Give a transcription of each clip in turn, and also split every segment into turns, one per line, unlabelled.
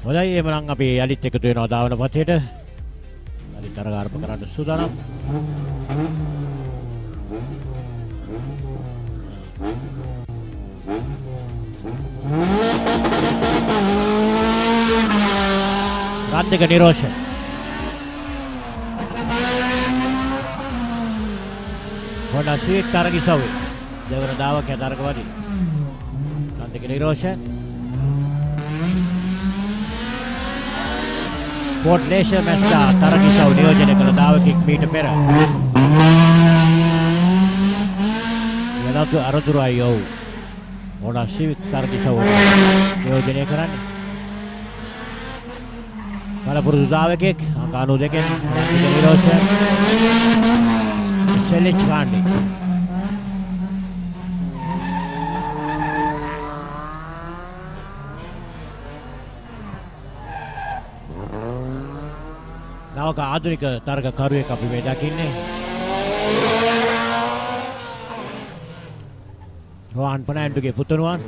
හොඳයි එහෙනම් අපි යලිත් එකතු වෙනවා දාවන පතේට. යලිත් අර ආරම්භ කරන්න සූදානම්. රන් දෙක නිරෝෂ. Honda Civic තරගිසවේ. දෙවන දාවක තරගවදී. රන් දෙක නිරෝෂ. Ford Laser Mazda තරගිසව නියෝජනය කළ දාවකෙක් මීට පෙර. යලතු අරතුරයි යෝ. Honda Civic තරගිසව නියෝජනය කරන්නේ. කලපුරුදු දාවකෙක් අංක 92 නිරෝෂ. SLT-Mobitel නවක ආධුනික තරග කරුවෙක් අපි මේ දකින්නේ. රෝහන් පනෑන්ඩුගේ පුතණුවන්.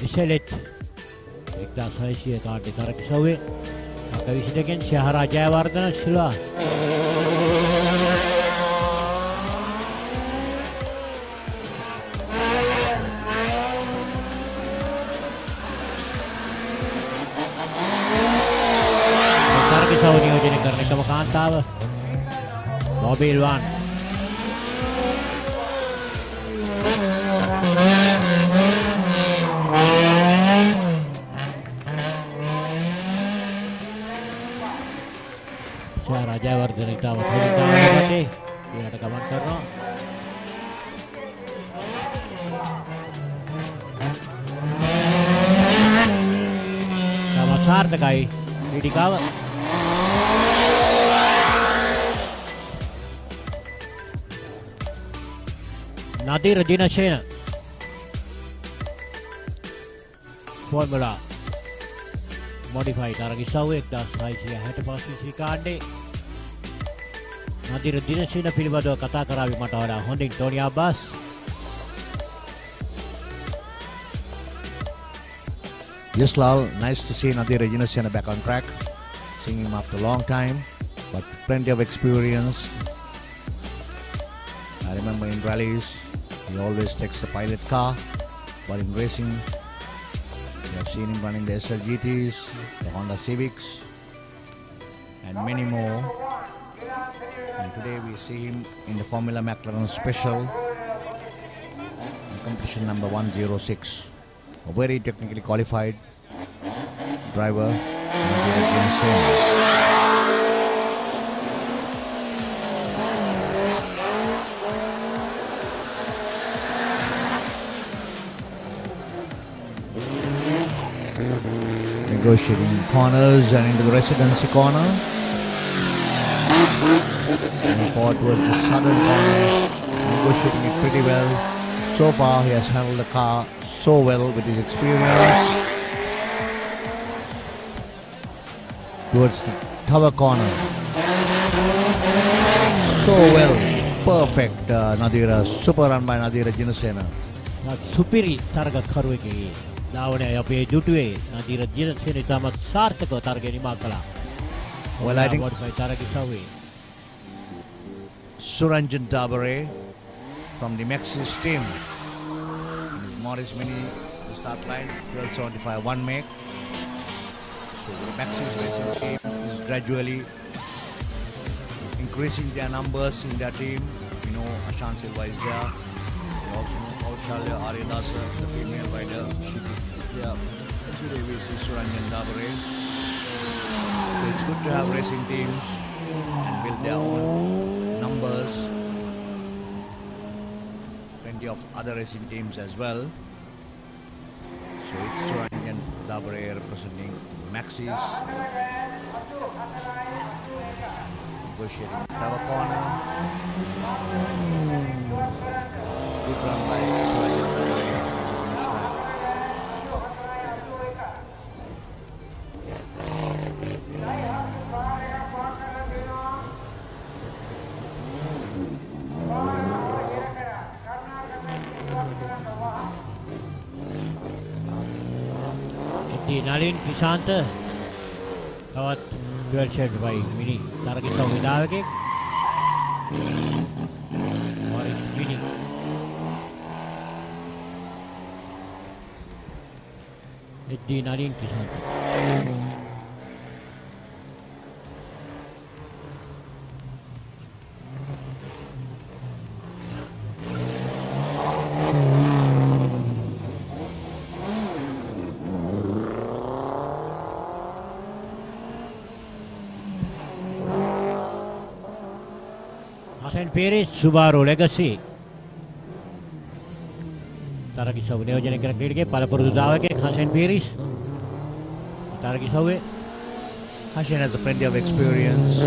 SLT 1600 කාඩේ තරගිසවේ අංක 22කින් ශහරා ජයවර්ධන ශිලා තරගිසව නියෝජනය කරන එකම කාන්තාව මොබයිල් වන් ජයවර්ධන ඉතාමත් හොඳින් දාවකටේ ඊට ගමන් කරනවා. තම සාර්ථකයි ක්‍රීඩිකාව. නදීර දිනසේන ෆෝර්මුලා මොඩිෆයි තරගිසව 1665 කාණ්ඩේ Nadira Dinasena පිළිබඳව කතා කරાવી මට වඩා හොඳින් Tony Abbas.
Yes, Lal, nice to see Nadira Dinasena back on track. Seeing him after a long time, but plenty of experience. I remember in rallies, he always takes the pilot car, but in racing, we have seen him running the SLGTs, the Honda Civics, and many more. And today we see him in the Formula McLaren Special in competition number 106. A very technically qualified driver. Negotiating corners and into the residency corner. And forward towards the southern corner, negotiating it pretty well. So far he has handled the car so well with his experience. Towards the tower corner. So well. Perfect Nadira. Super run by Nadira Dinasena.
සුපිරි තරග කරුවෙකගේ ධාවනය අපේ දුටුවේ නදීර දිනසේන ඉතාමත් සාර්ථකව තරගය නිමා කළා.
Well, I think
තරගිසවේ
Suranjan Dabare from the Maxis team. Morris Mini, the start line, 1275 1 make. So the Maxis racing team is gradually increasing their numbers in their team. You know, Ashan Silva is there. You also know Kaushalya Aryadasa, the female rider. She did, yeah. Today we see Suranjan Dabare. So it's good to have racing teams and build their own numbers. Plenty of other racing teams as well. So it's Suranjan Dabre representing Maxis. Negotiating cover corner. Good run by Suranjan Dabre. Finish line.
Nalin Kisanta tawat dual shed by Mini target sa Widawake Orange Mini Eddie Nalin Kisanta Paris Subaru Legacy Taragi Saw नियोजन कर क्रीडके पालपुर दावे के Hasan Paris Taragi Saw
Hasan has plenty of experience.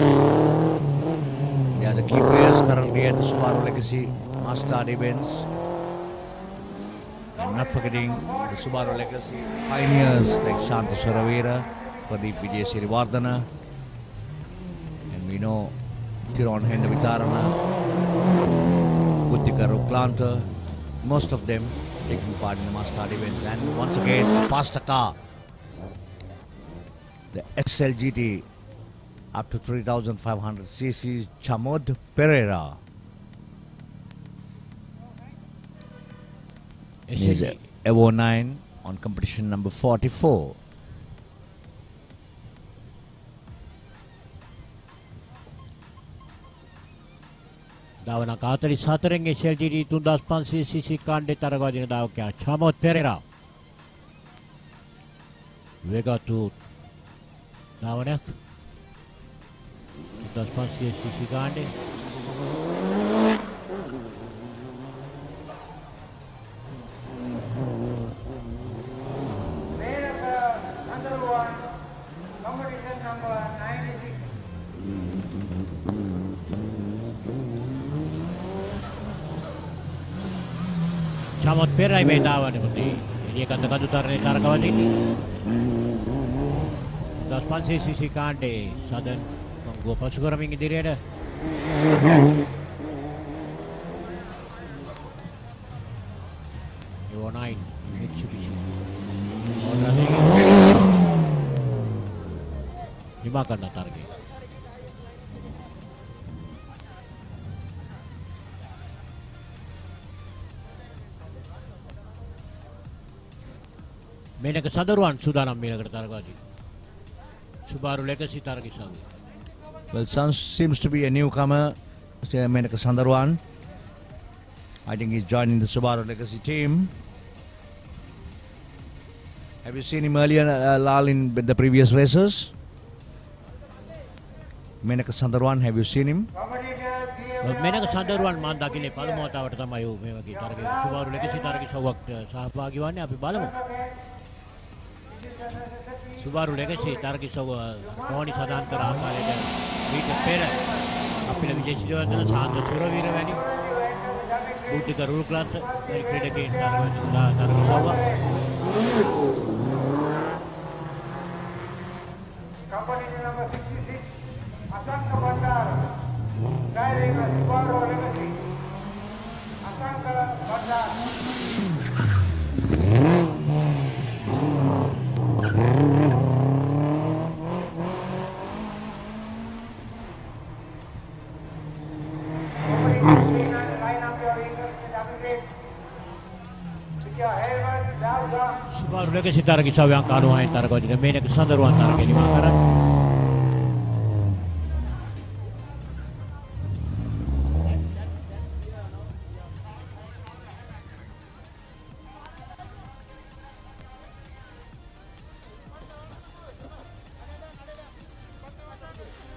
They are the key players currently at the Subaru Legacy Master events. And not forgetting the Subaru Legacy pioneers like Shanta Suravera, Pradeep Vijay Sirivardhana, and we know Tiron Henda Vitarana, Kutika Ruklanta, most of them taking part in the Master event. And once again, the faster car, the SLGT up to 3,500 cc, Chamod Pereira. He's Evo 9 on competition number 44.
Dawana Katari Satering SLTD 2500 cc Kande Taragwadina Daokia Chamot Pereira Vega to Dawanak 2500 cc Kande Chamot Pereira may dawan ni Eliyakanda kadutar ni Taragawati 2500 cc Kande Sadan Manggo pa siguro mingi diri ada Evo 9 Mitsubishi dimakan na target Mena kesadaran sudah nam mena Taragwadi Subaru Legacy Taragi Sawi.
Well, seems to be a newcomer, Menaka Sandarwan. I think he's joining the Subaru Legacy team. Have you seen him earlier, Lal, in the previous races? Menaka Sandarwan, have you seen him?
Mena kesadaran manda kini palu mau tahu pertama yuk memang kita target Subaru Legacy Taragi Sawak sahabat agiwannya api palu Subaru Legacy Taragi Sawa Koni Sadan Kara apa lagi Vita Pera api lebih jadi juga adalah Santa Suravira Vani Bukti Karul Klas dari kereta kita Taragi Sawa
Company number 66 Asangka Bandar driving a Subaru Legacy Asangka Bandar
Subaru Legacy Taragi Sawa yang kalu hain Taragwadi dan Mena kesadaran Taragi di Matara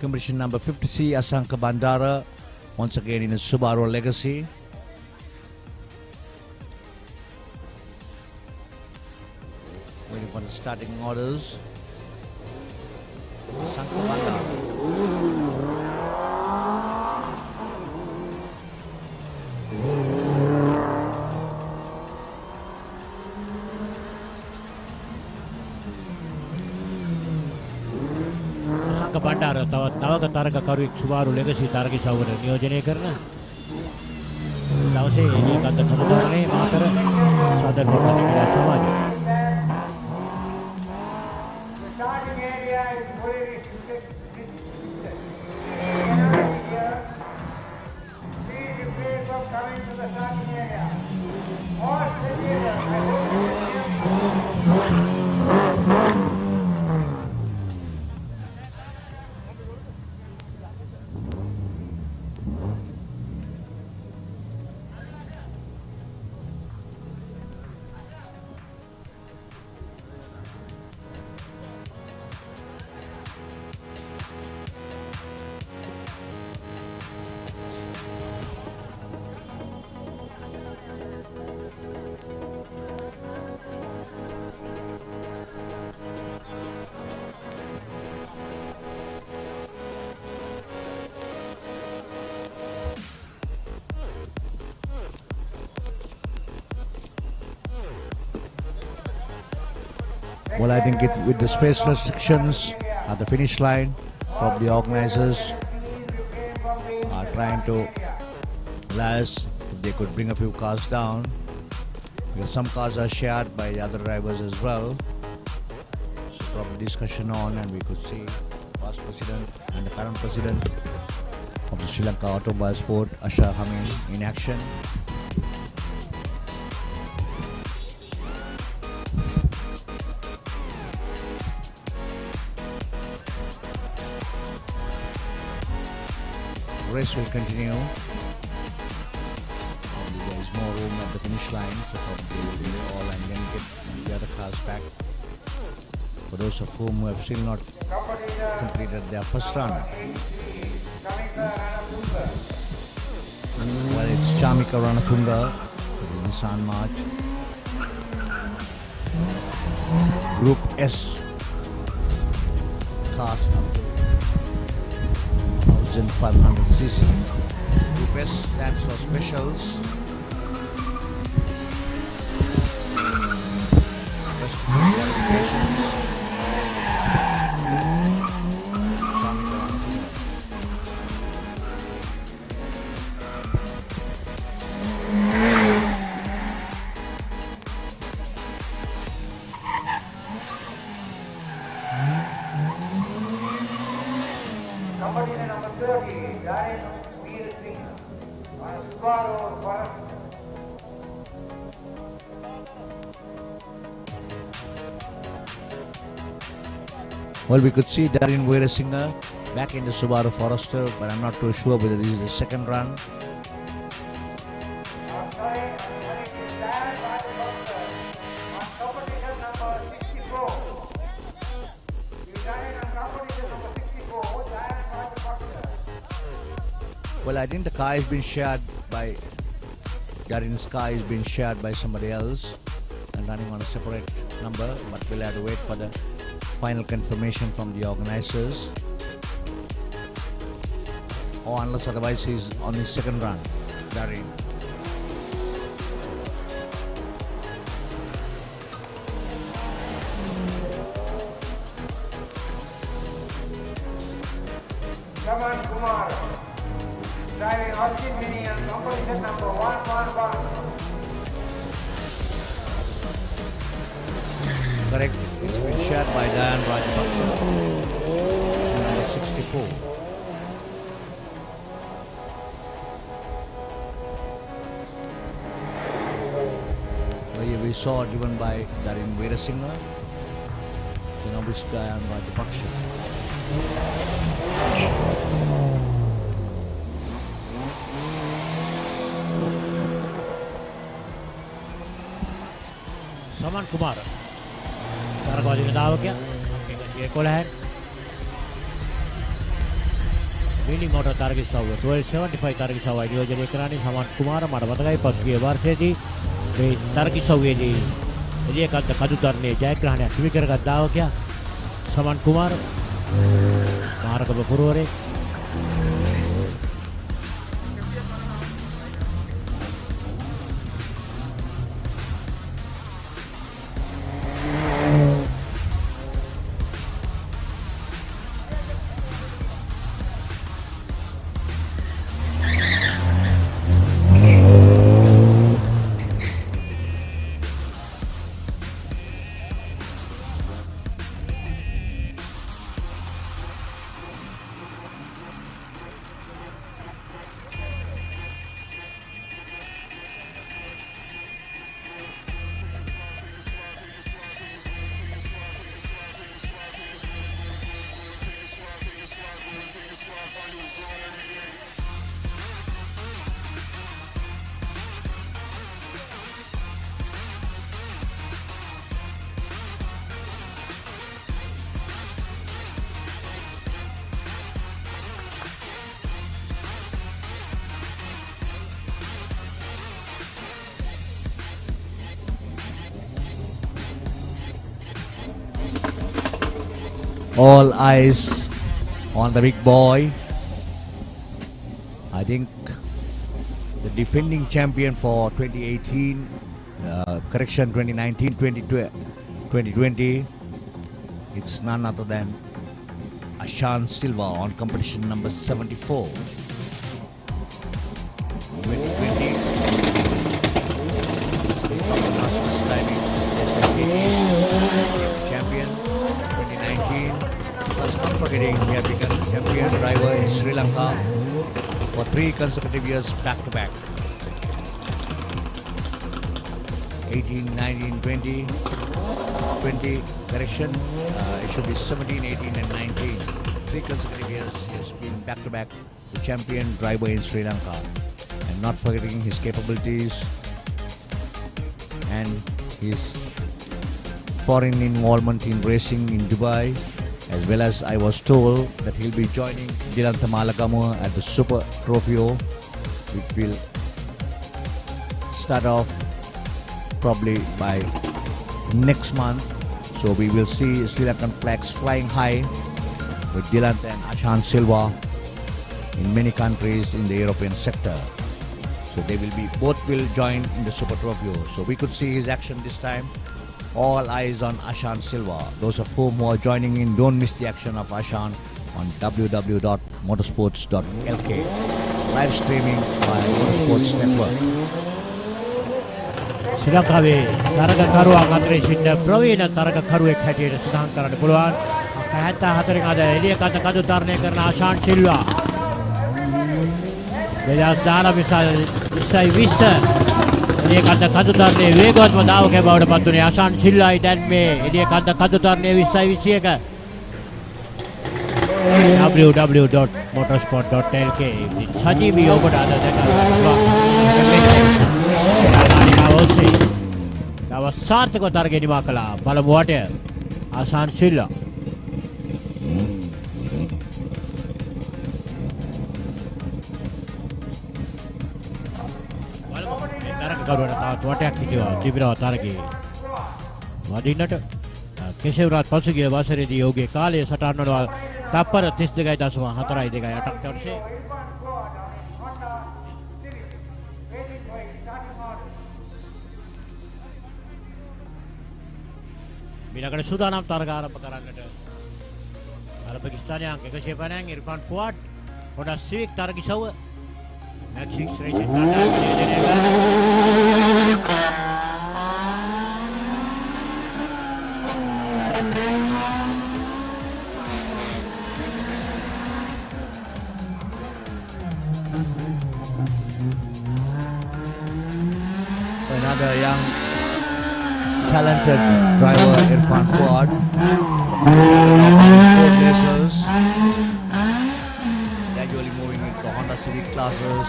competition number 50C, Asanka Bandara, once again in a Subaru Legacy. Waiting for the starting orders. Asanka Bandara.
Bandara තවක තරග කරුවෙක් සුබාරු legacy තරග සවර නියෝජනය කරන දවසේ එලියකන්ද කමතෝරණේ මාතර සදර පොට්ටනිකලා සමාජය.
Well, I think with the space restrictions at the finish line, probably organizers are trying to realize if they could bring a few cars down, because some cars are shared by the other drivers as well. So probably discussion on, and we could see past president and the current president of the Sri Lanka Automobile Sport, Asha Hamid, in action. Race will continue. There is more room at the finish line, so probably will be all and then get the other cars back. For those of whom who have still not completed their first run. Well, it's Chamika Ranatunga, the Nissan March. Group S cars up to 1500cc. Group S stands for specials. Best qualifications. Well, we could see Darin Veerasinghe back in the Subaru Forester, but I'm not too sure whether this is the second run. Well, I think the car has been shared by Darin's car has been shared by somebody else and running on a separate number, but we'll have to wait for the final confirmation from the organizers, or unless otherwise he's on his second run, Darin.
Kumar, driving Arjun Mini and competition number 111.
Correct. It's been shared by Diane Rajapaksa, number 64. Here we saw driven by Darin Veerasinghe. You know which Diane Rajapaksa.
Saman Kumara තරගවාදී දාවකයා 111 Mini motor target සවුව 1275 target සවුවයි නියෝජනය කරන්නේ සමන් කුමාර මට මතකයි පසුගිය වර්ෂයේදී මේ target සවුවේදී එළියකන්ද කඩුතරණයේ ජයග්‍රහණයක් හිමි කරගත් දාවකයා සමන් කුමාර මාරකබ පුරවරේ
All eyes on the big boy. I think the defending champion for 2018, correction 2019, 2020, it's none other than Ashan Silva on competition number 74. 2020, fastest climbing SLT champion. 2019, plus not forgetting he had become champion driver in Sri Lanka for 3 consecutive years back to back. 18, 19, 20, 20, correction, it should be 17, 18 and 19. 3 consecutive years he has been back to back the champion driver in Sri Lanka. And not forgetting his capabilities and his foreign involvement in racing in Dubai, as well as I was told that he'll be joining Dilantha Malagamu at the Super Trofeo, which will start off probably by next month. So we will see Sri Lankan flags flying high with Dilantha and Ashan Silva in many countries in the European sector. So they will be, both will join in the Super Trofeo. So we could see his action this time. All eyes on Ashan Silva. Those of whom who are joining in, don't miss the action of Ashan on www.motorsports.lk. Live streaming by Motorsports Network.
ශ්‍රී ලංකාවේ තරගකරුවන් අතරේ සිටින ප්‍රවීණ තරගකරුවෙක් හැටියට සඳහන් කරන්න පුළුවන්. 74 අද එළියකන්ද කඩු තරණය කරන ආශාන් සිල්වා. 2019 එළියකන්ද කඩු තරණයේ වේගවත්ම දාවකයා බවට පත් වුණේ ආශාන් සිල්වායි. දැන් මේ එළියකන්ද කඩු තරණයේ 2021 www.motorsport.lk සජීවී ඔබට අද දැක ගන්න පුළුවන්. තව සාර්ථකව තරගය නිමා කළා. බලමු වටය ආශාන් සිල්වා. තරගකරුවන්ට තවත් වටයක් තිබෙනවා තරගයේ වදින්නට. කෙසේ වුණත් පසුගිය වසරේදී ඔහුගේ කාලය සටහන් වනවා තප්පර 32.428ක් වර්ෂයේ. ඊළඟට සූදානම් තරග ආරම්භ කරන්නට අල්පකිස්තානයේ අංක 150 ඉර්ෆාන් ෆුආඩ් හොඩා සිවික් තරග ඉසව්ව Maxix Racing
another young talented driver Irfan Fuad, 4 racers, gradually moving into Honda Civic classes,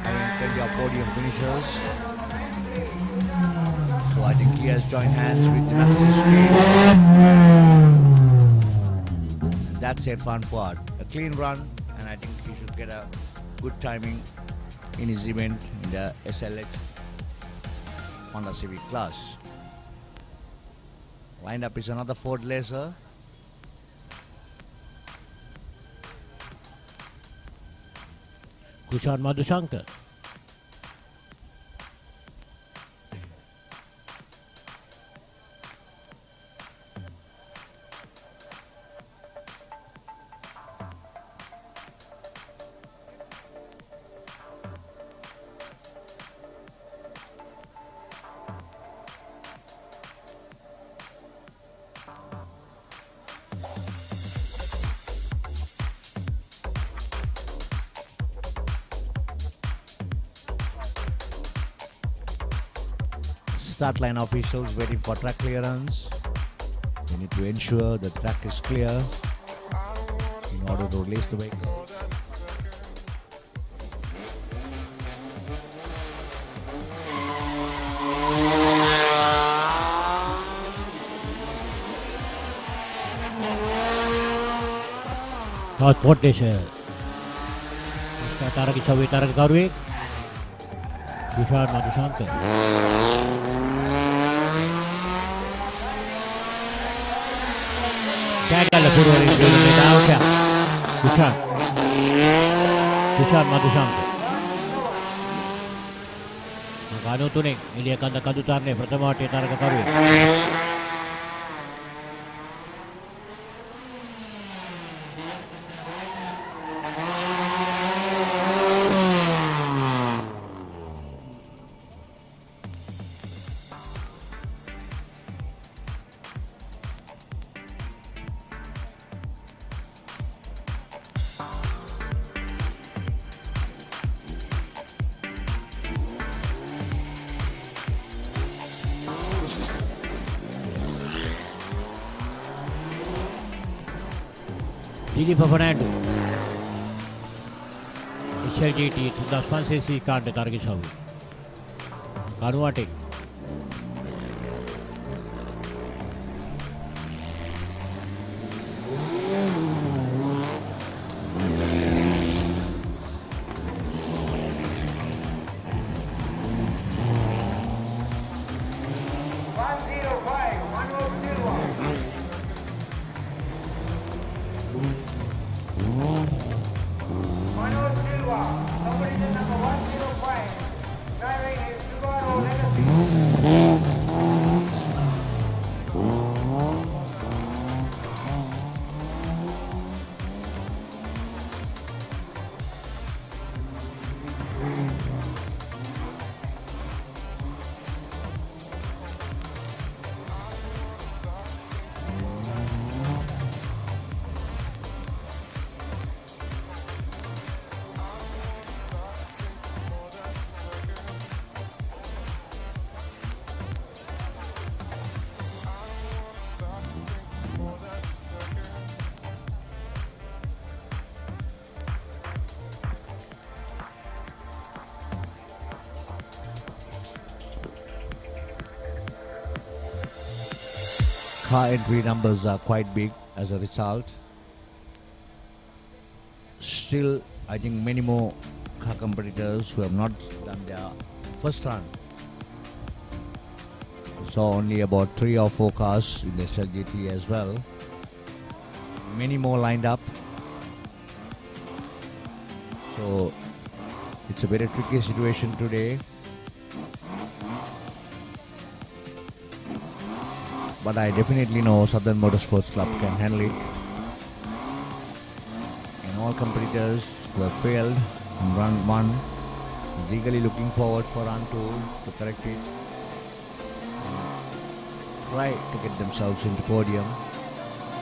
having plenty of podium finishers. So I think he has joined hands with the Maxis team. That's said fanfare. A clean run, and I think he should get a good timing in his event in the SLH Honda Civic class. Lined up is another Ford Laser.
Kushan Madhushankar.
Start line officials waiting for track clearance. We need to ensure the track is clear in order to release the vehicle.
Not what is Taraki Savi Tarak Garwi. Kushan Madhushankar. Kagala Purvari Medalka. Kushan Madhushankar. Kanu Tuning, Eliyakanda Kadutarne, Pratamati Taraka Garwi. Dilip Fernando. SLT-Mobitel 10cc Kande Taraki Savi. Kanuati.
Car entry numbers are quite big as a result. Still, I think many more car competitors who have not done their first run. We saw only about 3 or 4 cars in the SLGT as well. Many more lined up. So it's a very tricky situation today. But I definitely know Southern Motorsports Club can handle it. And all competitors who have failed in run 1 is eagerly looking forward for run 2 to correct it. And try to get themselves into podium.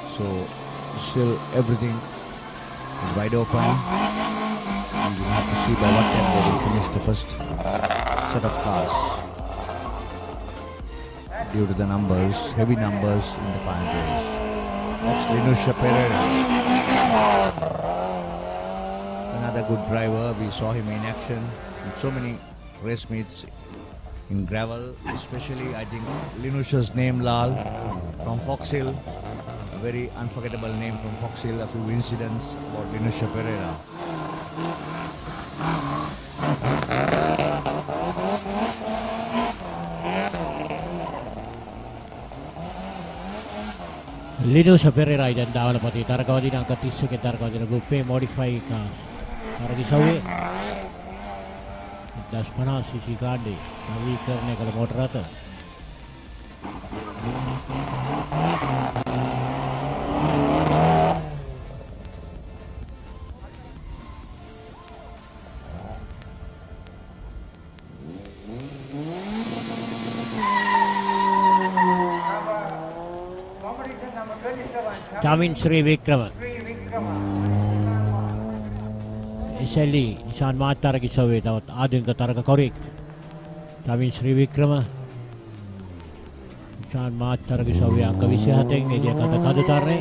So still everything is wide open. And we have to see by what time they will finish the first set of cars. Due to the numbers, heavy numbers in the final race. That's Linusha Pereira. Another good driver. We saw him in action in so many race meets in gravel, especially I think Linusha's name Lal from Fox Hill. very unforgettable name from Fox Hill, a few incidents about Linusha Pereira.
Linusha Pereira dan Dawalapati Tarkawadi angka 30 Tarkawadi grup modify cars. Targi sawe 10 cc गाड़ी नवी करने का motor आता Tamin Sri Vikrama SLE निशान Matara की सवे दावत आदिन का तारका कौरिक Tamin Sri Vikrama निशान Matara की सवे angka visi hateng Eliyakanda kadu tarne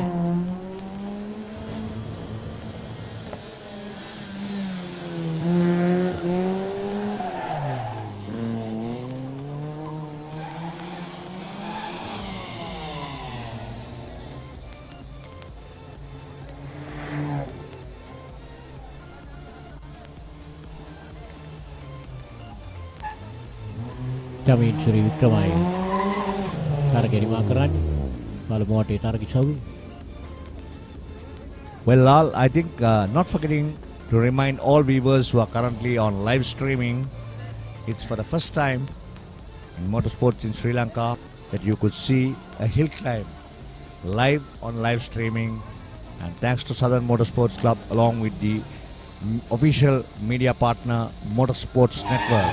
Tamin Sri Vikrama targa ni makaran kalau mau targa sawi.
Well, Lal, I think not forgetting to remind all viewers who are currently on live streaming, it's for the first time in motorsports in Sri Lanka that you could see a hill climb live on live streaming, and thanks to Southern Motorsports Club along with the official media partner Motorsports Network.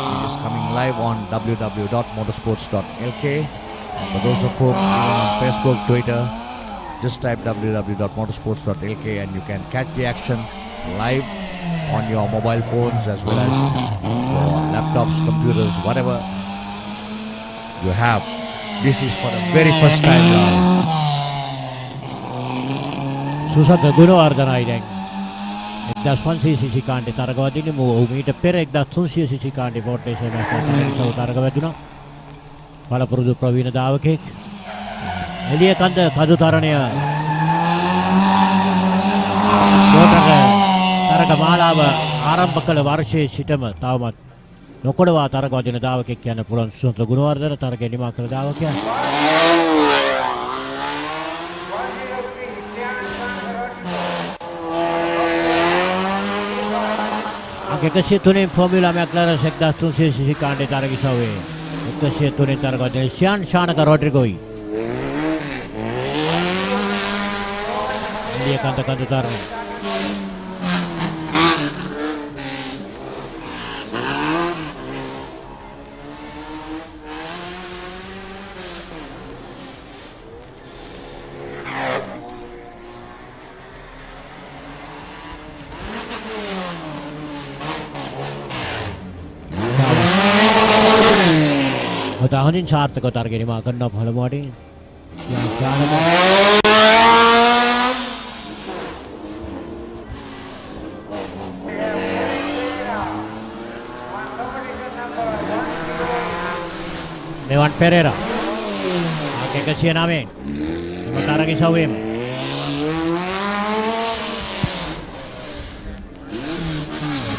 It is coming live on www.motorsports.lk, and for those of whom on Facebook, Twitter, just type www.motorsports.lk and you can catch the action live on your mobile phones as well as your laptops, computers, whatever you have. This is for the very first time now.
Susah guna ardana ideng. Ekdas fancy sisi kande targawadi ni mu umita per ekdas sunsi sisi kande bote se na so targawadi na. Pala produk Pravina Davake. Eliyakanda kadu taraniya. Targa malawa ආරම්භ කළ වර්ෂයේ සිටම තවමත් නොකොඩවා තරගවදින දාවකෙක් කියන පුලන් සුන්දර ගුණවර්ධන තරගය නිමා කළ දාවකයා Akekasiatunin Formula McLaren sekda tunsi sisi kande targi sawe. Akekasiatunin targa Delsian Shanaka Rodrigoi. Dia kanta targa. Tahanin saarthak targa nima karna phalamadi ya shanama Mewan Pereira Akekasiya namin targa sawim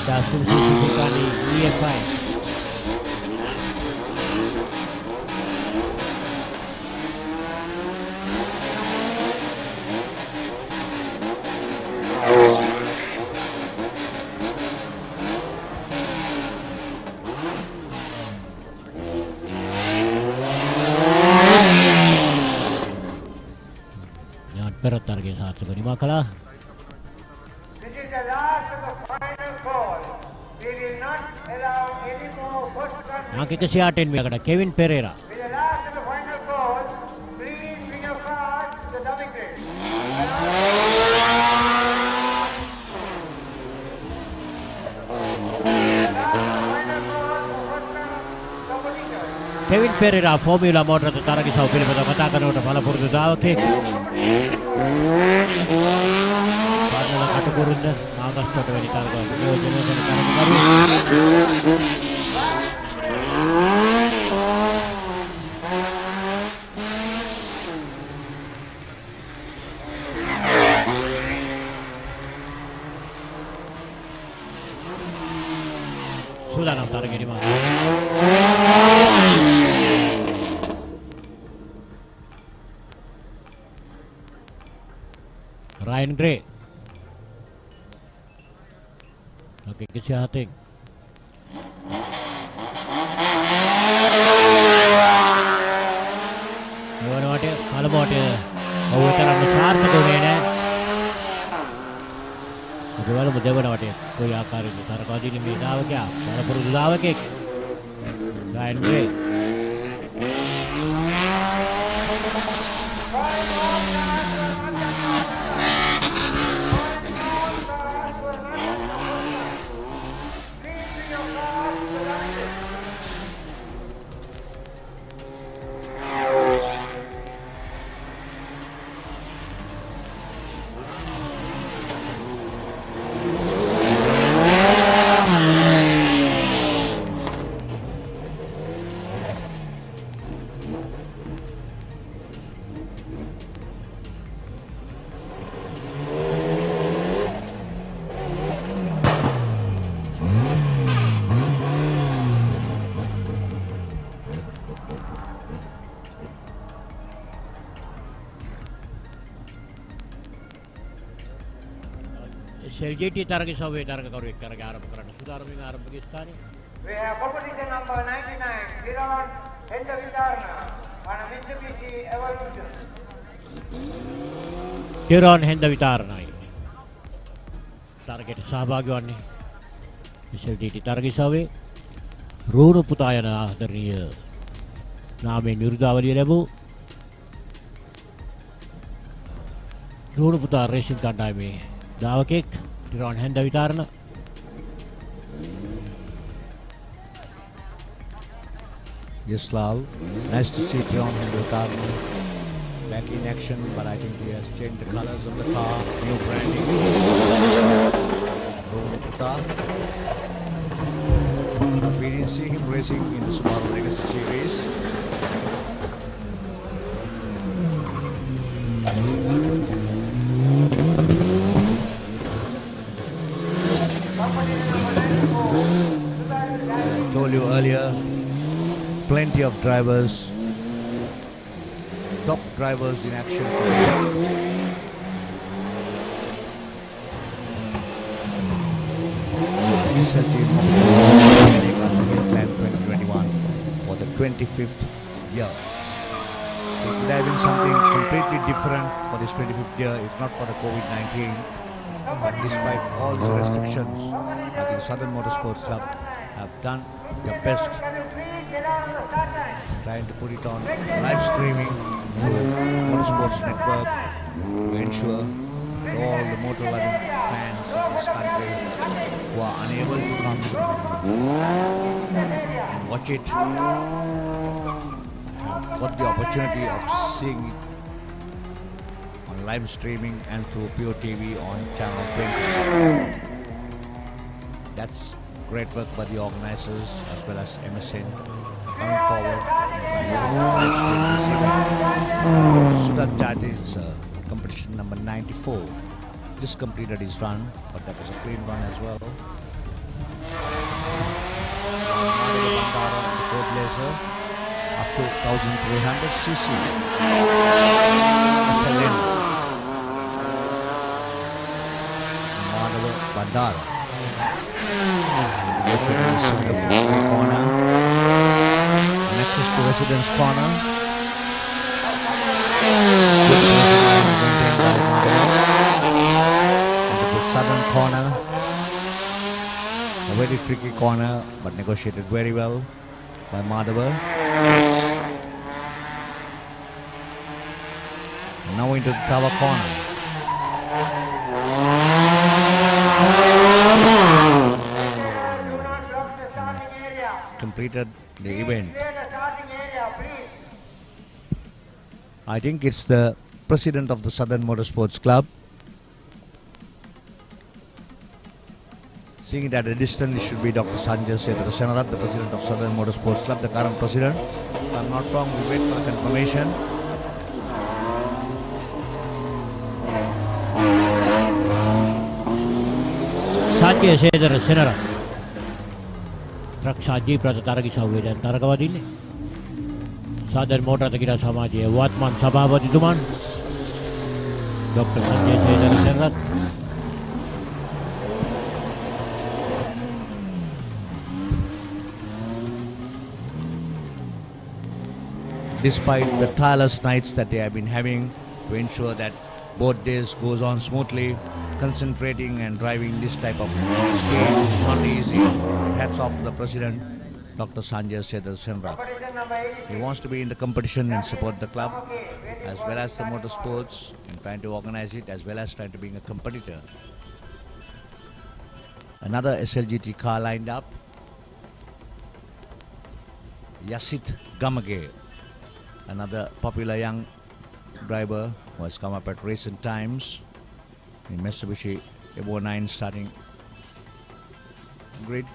dasum sisikani EFI Peretar ke saat segini makalah.
This is the last of the final call. We will not allow any more first run.
Akekasiatin mi agada Kevin Pereira.
With the last of the final call, please bring your cards to the dummy crate.
Kevin Pereira Formula Motor targi saw pilih pada katakan udah pala purdu dawake. Padahal kata burunda agas toto ini targa. Yojono dari targa baru. Matara ගැනීම. Ryan Gray. Okey, kesihatan. Nawanawate, kalabote. Awutarana සාර්ථක වුණේ නැහැ. ඒකවල මුදවනවට කොයි ආකාරයකට තරකවදින මේ දාවකයා සරපුරුදු දාවකෙක්. Ryan Gray. SLT තරග සවයේ තරගකරුවෙක් කරගෙන ආරම්භ කරන්න සුදාරමින් ආරම්භක ස්ථානයේ.
We have competition number 99, Kiran Hendavitarna on a Mitsubishi Evolution.
Kiran Hendavitarnයි. තරගයට සහභාගී වන්නේ SLT තරග සවයේ රෝණ පුතා යන ආදරණීය නාමයෙන් නිර්දාවලිය ලැබූ රෝණ පුතා රේසින් කණ්ඩායමේ දාවකෙක් Kiran Hendavitarna.
Yes, Lal. Nice to see Kiran Hendavitarna back in action, but I think he has changed the colors of the car, new branding. Rohita. We didn't see him racing in the Subaru Legacy Series. I told you earlier, plenty of drivers, top drivers in action today. SLT-Mobitel Eliyakanda 2021 for the 25th year. So it would have been something completely different for this 25th year if not for the COVID-19. But despite all the restrictions, I think Southern Motorsports Club have done their best trying to put it on live streaming through Motorsports Network to ensure all the motor loving fans in this country who are unable to come and watch it have got the opportunity of seeing it on live streaming and through Pure TV on channel 20. That's great work by the organizers as well as MSN coming forward. So that is competition number 94. Just completed his run, but that was a clean run as well. Matara in the fourth laser up to 1300cc. SLN. Matara. Corner. Access to residence corner. Into the southern corner. A very tricky corner, but negotiated very well by Madhava. Now into the tower corner. Completed the event. I think it's the president of the Southern Motorsports Club. Seeing that at a distance it should be Dr. Sanjay Senarat, the president of Southern Motorsports Club, the current president. If I'm not wrong, we wait for the confirmation.
Sanjay Senarat. ට්‍රක් සජීව්‍රත තරග සව්වේ දැන් තරග වදින්නේ. සාදර මෝටර රථ සමාජයේ වත්මන් සභාපතිතුමන් doctor Sanjay Senarat
Despite the tireless nights that they have been having to ensure that both days goes on smoothly, concentrating and driving this type of speed is not easy. Hats off to the president, Dr. Sanjay Senrat.
Competition number 86.
He wants to be in the competition and support the club as well as the motorsports and trying to organize it as well as trying to be a competitor. Another SLGT car lined up. Yasit Gamage, another popular young driver who has come up at recent times in Mitsubishi Evo 9 starting grid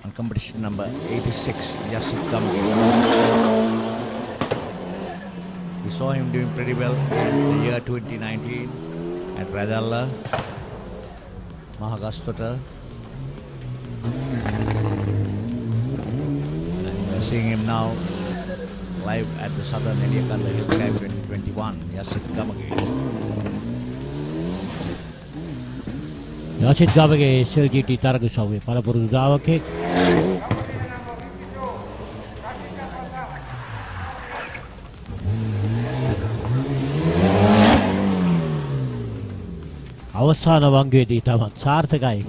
on competition number 86, Yasit Gamage. We saw him doing pretty well in the year 2019 at Radalla, Mahagastota. And we're seeing him now live at the Southern Eliyakanda Hill Climb 2021, Yasit Gamage.
යාසිත් ගාමගේ SLGT තරග සව්වේ පළපුරුදු දාවකෙක්. අවසාන වංගුවේදී තමත් සාර්ථකයි.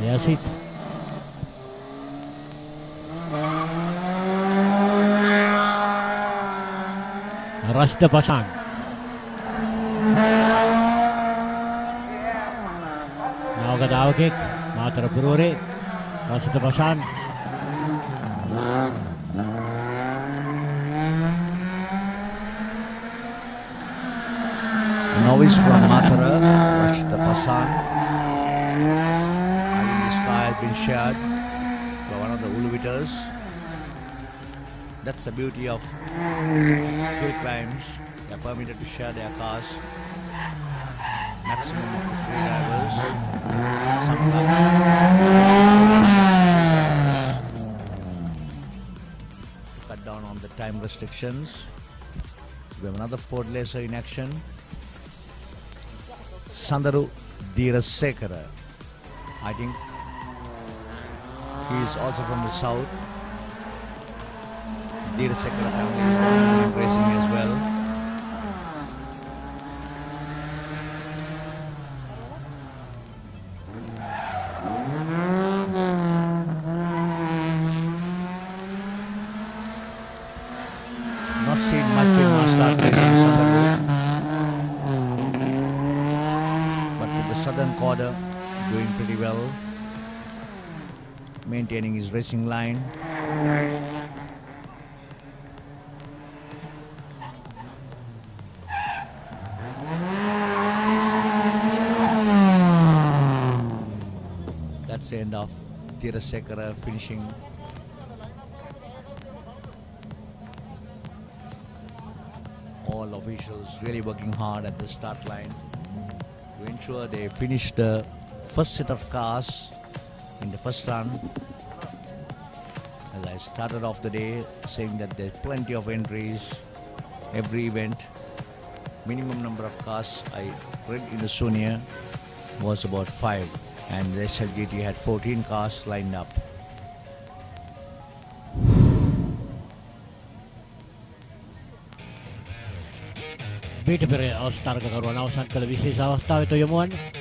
යාසිත් රෂ්ද පෂාන් නාවක දාවකෙක් Matara පුරවරේ රෂ්ද පෂාන්
Novice from Matara, Rashida Pasan. I think this car has been shared by one of the Uluvitas. That's the beauty of hill climbs. They are permitted to share their cars. Maximum of 3 drivers. To cut down on the time restrictions. We have another Ford Laser in action. Sandaru Dirasekara. I think he is also from the south. Dirasekara family is racing as well. Not seen much in Start racing Sandaru. Southern quarter doing pretty well, maintaining his racing line. That's the end of Dirasekara finishing. All officials really working hard at the start line to ensure they finish the first set of cars in the first run. As I started off the day saying that there's plenty of entries every event. Minimum number of cars I read in the Sonia was about 5 and the SLGT had 14 cars lined up.
මීට පෙර අවස්ථාරකරුවන් අවසන් කළ විශේෂ අවස්ථාවට යොමු වන්නේ.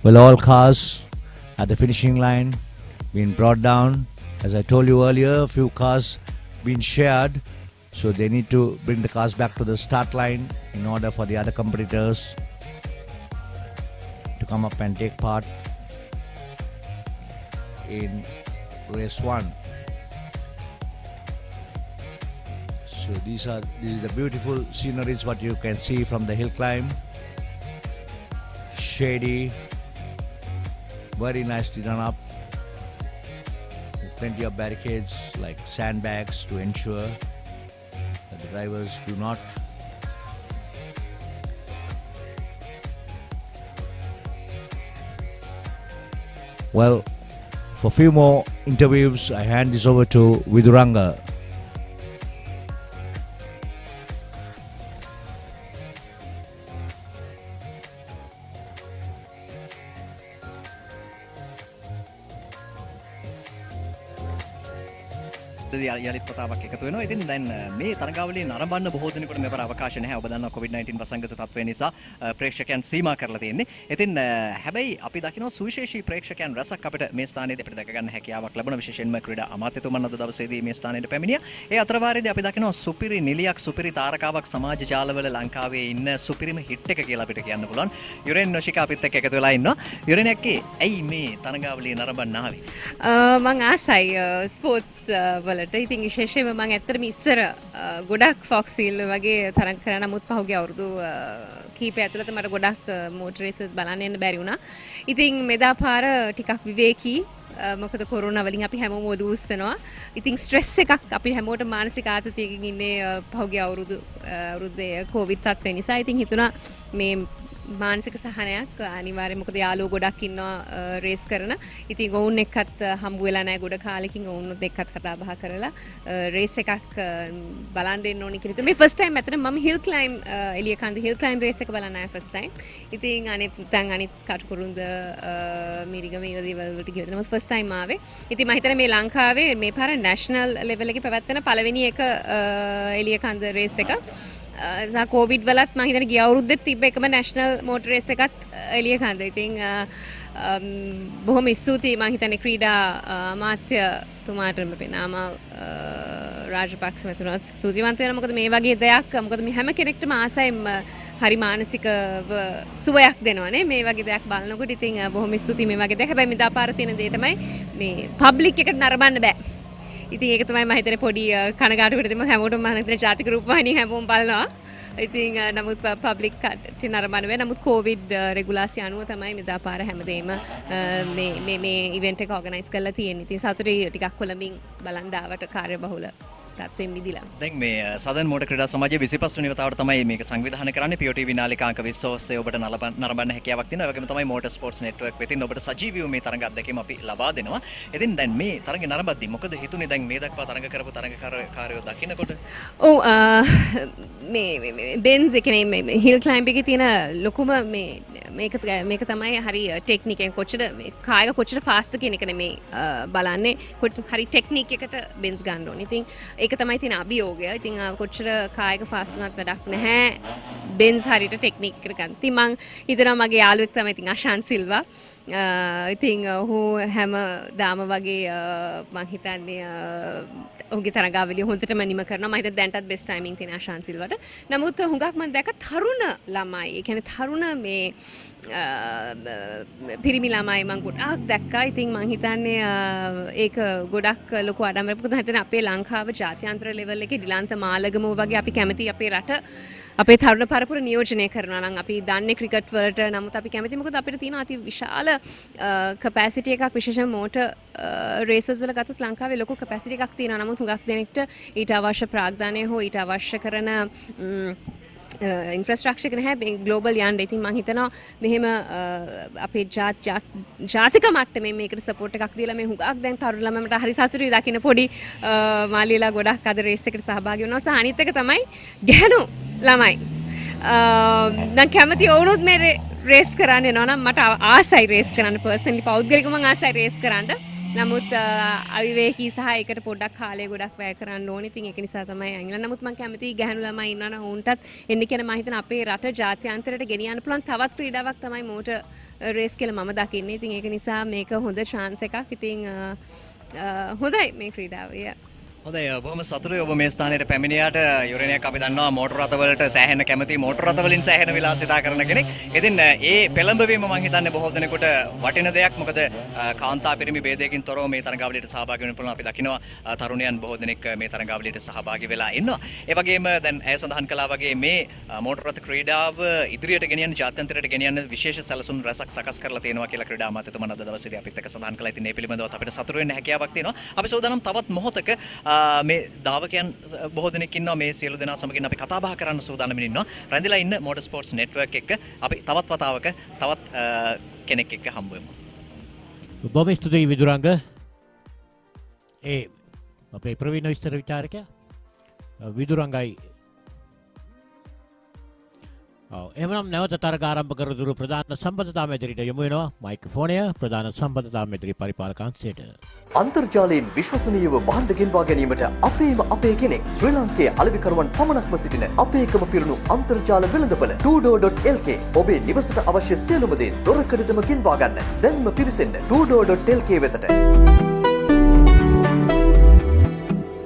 Well, all cars at the finishing line being brought down. As I told you earlier, a few cars been shared, so they need to bring the cars back to the start line in order for the other competitors to come up and take part in race 1. So this is the beautiful sceneries what you can see from the hill climb. Shady, very nicely done up, with plenty of barricades like sandbags to ensure that the drivers do not well. For a few more interviews, I hand this over to Viduranga.
යලිත් වතාවක් එකතු වෙනවා. ඉතින් දැන් මේ තරගාවලිය නරඹන්න බොහෝ දෙනෙකුට මෙවර අවකාශ නැහැ. ඔබ දන්නවා COVID-19 වසංගත තත්ත්වය නිසා ප්‍රේක්ෂකයන් සීමා කරලා තියෙන්නේ. ඉතින් හැබැයි අපි දකිනවා සුවිශේෂී ප්‍රේක්ෂකයන් රැසක් අපිට මේ ස්ථානයේදී අපිට දැක ගන්න හැකියාවක් ලැබුණා. විශේෂයෙන්ම ක්‍රීඩා අමාත්‍යතුමන් අද දවසේදී මේ ස්ථානයට පැමිණියා. ඒ අතරවාරයේදී අපි දකිනවා සුපිරි නිලියක් සුපිරි තාරකාවක් සමාජ ජාලවල ලංකාවේ ඉන්න සුපිරිම හිට් එක කියලා අපිට කියන්න පුළුවන්. යුරෙන් නොෂිකා අපිත් එක්ක එකතු වෙලා ඉන්නවා. යුරෙන් එක්කේ ඇයි මේ තරගාවලිය නරඹන්න ආවේ?
මං ආසයි ස්පෝර්ට්ස් වලට. ඉතින් විශේෂයෙන්ම මම ඇත්තටම ඉස්සර ගොඩක් ෆොක්ස් හිල් වගේ තරඟ කරා. නමුත් පහුගිය අවුරුදු කීපය ඇතුළත මට ගොඩක් මෝටර් රේසස් බලන්න යන්න බැරි වුණා. ඉතින් මෙදා පාර ටිකක් විවේකී. මොකද කොරෝනා වලින් අපි හැමෝම ඔලුව උස්සනවා. ඉතින් ස්ට්‍රෙස් එකක් අපි හැමෝටම මානසික ආතතියකින් ඉන්නේ පහුගිය අවුරුද්දේ කොවිඩ් තත්ත්වය නිසා. ඉතින් හිතුණා මේ මානසික සහනයක් අනිවාර්යයෙන් මොකද යාළුවෝ ගොඩක් ඉන්නවා රේස් කරන. ඉතින් ඔවුන් එක්කත් හම්බු වෙලා නැහැ ගොඩ කාලෙකින් ඔවුන්ත් එක්කත් කතා බහ කරලා රේස් එකක් බලන් දෙන්න ඕනි කියලා. මේ ෆස්ට් ටයිම් ඇත්තට මම හිල් ක්ලයිම් එලියකන්ද හිල් ක්ලයිම් රේස් එක බලන්න ආවේ ෆස්ට් ටයිම්. ඉතින් අනිත් කටුකුරුන්ද මිරිගම ඒ දේවල් වලට ගියද මම ෆස්ට් ටයිම් ආවේ. ඉතින් මම හිතන්නේ මේ ලංකාවේ මේ පාර නැෂනල් ලෙවල් එකේ පැවැත්වෙන පළවෙනි එක එලියකන්ද රේස් එක. කොවිඩ් වලත් මම හිතන්නේ ගිය අවුරුද්දෙත් තිබ්බ එකම නැෂනල් මෝටර් රේස් එකත් එලියකන්ද. ඉතින් බොහොම ස්තුතියි මම හිතන්නේ ක්‍රීඩා අමාත්‍යතුමාට පෙනාම රාජපක්ෂ මැතිතුමාට ස්තුතිවන්ත වෙනවා. මොකද මේ වගේ දෙයක් මොකද මේ හැම කෙනෙක්ටම ආසයි හරි මානසිකව සුවයක් දෙනවනේ මේ වගේ දෙයක් බලනකොට. ඉතින් බොහොම ස්තුතියි මේ වගේ දෙයක්. හැබැයි මෙදා පාර තියෙන දේ තමයි මේ පබ්ලික් එකට නරඹන්න බෑ. ඉතින් ඒක තමයි මම හිතන්නේ පොඩි කනගාටුවකට දෙම හැමෝටම මම හිතන්නේ ජාතික රූපවාහිනිය හැමෝම බලනවා. ඉතින් නමුත් පබ්ලික් කට්ටිය නරඹන්න බෑ. නමුත් කොවිඩ් රෙගුලාසි අනුව තමයි මෙදා පාර හැමදේම මේ ඉවෙන්ට් එක ඕගනයිස් කරලා තියෙන්නේ. ඉතින් සතුටුයි ටිකක් කොළඹින් බලන් ආවට කාර්යබහුල තත්ත්වෙන් මිදිලා.
දැන් මේ සදන් මෝටර් ක්‍රීඩා සමාජයේ 25 වෙනි වතාවට තමයි මේක සංවිධානය කරන්නේ. POTV නාලිකාංක 20 ඔස්සේ ඔබට නරඹන්න හැකියාවක් තියෙනවා. ඒ වගේම තමයි මෝටර් ස්පෝර්ට්ස් නෙට්වර්ක් වෙතින් ඔබට සජීවීව මේ තරඟ අත්දැකීම අපි ලබා දෙනවා. ඉතින් දැන් මේ තරඟ නරඹද්දී මොකද හිතුනේ දැන් මේ දක්වා තරඟ කරපු තරඟකාරයෝ දකින්නකොට?
ඔව් මේ බෙන්ස් එකනේ මේ හිල් ක්ලයිම්බ් එකේ තියෙන ලොකුම මේක තමයි හරි ටෙක්නික් එක කොච්චර කායක කොච්චර ෆාස්ට් කියන එකනේ මේ බලන්නේ. හරි ටෙක්නික් එකට බෙන්ස් ගන්න ඕනේ. ඉතින් ඒක තමයි තියෙන අභියෝගය. ඉතින් කොච්චර කායක ෆාස්ට් වුණත් වැඩක් නැහැ. බෙන්ස් හරියට ටෙක්නික් එකට ගන්න. ඉතින් මං හිතනවා මගේ යාළුවෙක් තමයි ඉතින් අශාන් සිල්වා. ඉතින් ඔහු හැමදාම වගේ මං හිතන්නේ ඔහුගේ තරගාවලිය හොඳටම නිම කරනවා. මම හිතන්නේ දැන්ටත් බෙස්ට් ටයිමින් තියෙන අශාන් සිල්වට. නමුත් හුඟක් මම දැක්ක තරුණ ළමයි. ඒ කියන්නේ තරුණ මේ පිරිමි ළමයි මම ගොඩාක් දැක්කා. ඉතින් මං හිතන්නේ ඒක ගොඩක් ලොකු ආඩම්බරයක්. මොකද මම හිතන්නේ අපේ ලංකාව ජාත්‍යන්තර ලෙවල් එකේ ඩිලාන්ත මාලගම වගේ අපි කැමති අපේ රට අපේ තරුණ පරපුර නියෝජනය කරනවා නම් අපි දන්නේ ක්‍රිකට් වලට. නමුත් අපි කැමති මොකද අපිට තියෙන අති විශාල කැපැසිටි එකක් විශේෂයෙන් මෝටර් රේසස් වල ගත්තොත් ලංකාවේ ලොකු කැපැසිටි එකක් තියෙනවා. නමුත් හුඟක් දෙනෙක්ට ඊට අවශ්‍ය ප්‍රාග්ධානය හෝ ඊට අවශ්‍ය කරන ඉන්ෆ්‍රාස්ට්‍රක්චර් එක නැහැ ග්ලෝබල් යන්න. ඉතින් මම හිතනවා මෙහෙම අපේ ජාතික මට්ටමේ මේකට සපෝට් එකක් දීලා මේ හුඟක් දැන් තරුණ ළමයින්ට හරි සතුටුයි දකින්න පොඩි මාලියලා ගොඩක් අද රේස් එකට සහභාගී වෙනවා. සහ අනිත් එක තමයි ගැහණු ළමයි. නම් කැමති වුණොත් මේ රේස් කරන්න එනවා නම් මට ආසයි රේස් කරන්න පර්සනලි පෞද්ගලිකව මම ආසයි රේස් කරන්න. නමුත් අවිවේකී සහ ඒකට පොඩ්ඩක් කාලය ගොඩක් වැය කරන්න ඕනේ. ඉතින් ඒක නිසා තමයි ඇංගලන්ත. නමුත් මම කැමතියි ගැහණු ළමයි ඉන්නවා නම් උන්ටත් එන්න කියන මම හිතන අපේ රට ජාත්‍යන්තරයට ගෙනියන්න පුළුවන් තවත් ක්‍රීඩාවක් තමයි මෝටර් රේස් කියලා මම දකින්නේ. ඉතින් ඒක නිසා මේක හොඳ chance එකක්. ඉතින් හොඳයි මේ ක්‍රීඩාව.
හොඳයි බොහොම සතුටුයි ඔබ මේ ස්ථානයට පැමිණියාට. යුරේනියක් අපි දන්නවා මෝටර රථවලට සෑහෙන කැමති මෝටර රථ වලින් සෑහෙන විලාසිතා කරන කෙනෙක්. ඉතින් ඒ පෙළඹවීම මම හිතන්නේ බොහෝ දෙනෙකුට වටින දෙයක්. මොකද කාන්තා පිරිමි ભેදයකින් තොරව මේ තරඟාවලියට සහභාගී වෙන්න පුළුවන්. අපි දකිනවා තරුණයන් බොහෝ දෙනෙක් මේ තරඟාවලියට සහභාගී වෙලා ඉන්නවා. ඒ වගේම දැන් ඇය සඳහන් කළා වගේ මේ මෝටර රථ ක්‍රීඩාව ඉදිරියට ගෙනියන්න ජාත්‍යන්තරයට ගෙනියන්න විශේෂ සැලසුම් රැසක් සකස් කරලා තියෙනවා කියලා ක්‍රීඩා අමාත්‍යතුමන් අද දවසේදී අපිත් එක්ක සඳහන් කළා. ඉතින් මේ පිළිබඳව අපිට සතුටු වෙන්න හැකියාවක් තියෙනවා. අපි සෝදානම් තවත් මොහොතක මේ දාවකයන් බොහෝ දෙනෙක් ඉන්නවා. මේ සියලු දෙනා සමගින් අපි කතා බහ කරන්න සූදානම්ින් ඉන්නවා. රැඳිලා ඉන්න මෝටර් ස්පෝර්ට්ස් නෙට්වර්ක් එක අපි තවත් වතාවක තවත් කෙනෙක් එක්ක හම්බ වෙමු.
බොහොම ස්තුතියි විදුරංග. අපේ ප්‍රවීණ විස්තර විචාරකයා විදුරංගයි. එමනම් නැවත තරග ආරම්භ කර දුරු ප්‍රධාන සම්බන්ධතා මැදිරියට යොමු වෙනවා මයික්‍රොෆෝනය ප්‍රධාන සම්බන්ධතා මැදිරි පරිපාලක අංශයට.
අන්තර්ජාලයෙන් විශ්වසනීයව භාණ්ඩ ගෙන්වා ගැනීමට අපේ කෙනෙක් ශ්‍රී ලාංකේය අලෙවිකරුවන් පමණක්ම සිටින අපේකම පිරුණු අන්තර්ජාල වෙළඳපොළ 2door.lk ඔබේ නිවසට අවශ්‍ය සියලුම දේ දොරකඩටම ගෙන්වා ගන්න. දැන්ම පිවිසෙන්න 2door.lk වෙතට.